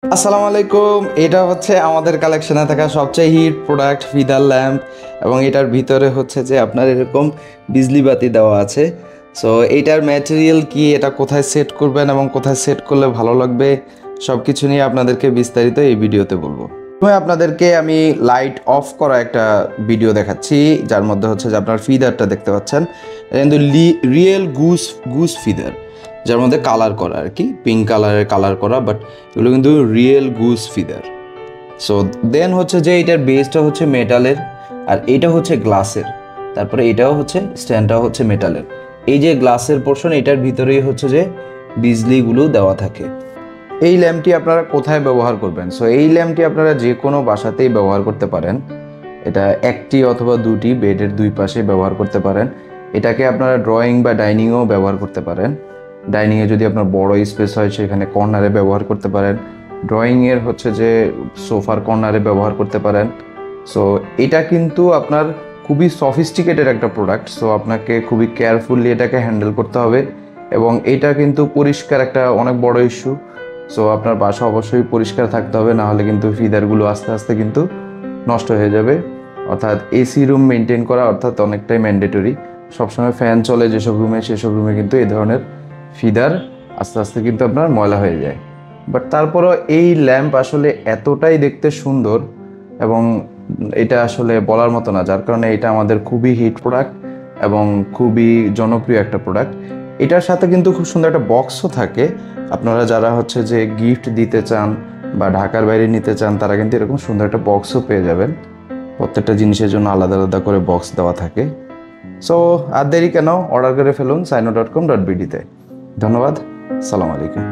আসসালামু আলাইকুম। এটা হচ্ছে আমাদের কালেকশনে থাকা সবচেয়ে হিট প্রোডাক্ট ফিদার ল্যাম্প, এবং এটার ভিতরে হচ্ছে যে আপনার এরকম বিজলি বাতি দেওয়া আছে। সো এইটার ম্যাটেরিয়াল কি, এটা কোথায় সেট করবেন এবং কোথায় সেট করলে ভালো লাগবে, সব কিছু নিয়ে আপনাদেরকে বিস্তারিত এই ভিডিওতে বলবো। প্রথমে আপনাদেরকে আমি লাইট অফ করা একটা ভিডিও দেখাচ্ছি, যার মধ্যে হচ্ছে যে আপনার ফিদারটা দেখতে পাচ্ছেন। এটা কিন্তু রিয়েল গুস ফিদার, যার মধ্যে কালার করা আর কি, পিঙ্ক কালারের কালার করা, বাট এগুলো কিন্তু real goose feather. So then হচ্ছে যে এটার বেসটা হচ্ছে মেটালের, আর এটা হচ্ছে গ্লাসের, তারপরে এটাও হচ্ছে স্ট্যান্ডটাও হচ্ছে মেটালের। এই যে গ্লাসের পোর্শন, এটার ভিতরেই হচ্ছে যে বিজলিগুলো দেওয়া থাকে। এই ল্যাম্পটি আপনারা কোথায় ব্যবহার করবেন? সো এই ল্যাম্পটি আপনারা যে কোনো বাসাতেই ব্যবহার করতে পারেন। এটা একটি অথবা দুটি বেডের দুই পাশে ব্যবহার করতে পারেন। এটাকে আপনারা ড্রয়িং বা ডাইনিংয়েও ব্যবহার করতে পারেন। ডাইনিংয়ে যদি আপনার বড় স্পেস হয় সেখানে কর্নারে ব্যবহার করতে পারেন। ড্রয়িংয়ের হচ্ছে যে সোফার কর্নারে ব্যবহার করতে পারেন। সো এটা কিন্তু আপনার খুবই সফিস্টিকেটেড একটা প্রোডাক্ট। সো আপনাকে খুবই কেয়ারফুলি এটাকে হ্যান্ডেল করতে হবে, এবং এটা কিন্তু পরিষ্কার একটা অনেক বড় ইস্যু। সো আপনার বাসা অবশ্যই পরিষ্কার থাকতে হবে, না হলে কিন্তু ফিদারগুলো আস্তে আস্তে কিন্তু নষ্ট হয়ে যাবে। অর্থাৎ এসি রুম মেনটেন করা অর্থাৎ অনেকটাই ম্যান্ডেটরি। সবসময় ফ্যান চলে যেসব রুমে, সেসব রুমে কিন্তু এই ধরনের ফিদার আস্তে আস্তে কিন্তু আপনার ময়লা হয়ে যায়। বাট তারপরও এই ল্যাম্প আসলে এতটাই দেখতে সুন্দর, এবং এটা আসলে বলার মতো না, যার কারণে এটা আমাদের খুবই হিট প্রোডাক্ট এবং খুবই জনপ্রিয় একটা প্রোডাক্ট। এটার সাথে কিন্তু খুব সুন্দর একটা বক্সও থাকে। আপনারা যারা হচ্ছে যে গিফট দিতে চান বা ঢাকার বাইরে নিতে চান, তারা কিন্তু এরকম সুন্দর একটা বক্সও পেয়ে যাবেন। প্রত্যেকটা জিনিসের জন্য আলাদা আলাদা করে বক্স দেওয়া থাকে। সো আর দেরি কেন, অর্ডার করে ফেলুন সাইনো.com.bd তে। ধন্যবাদ। সালাম আলাইকুম।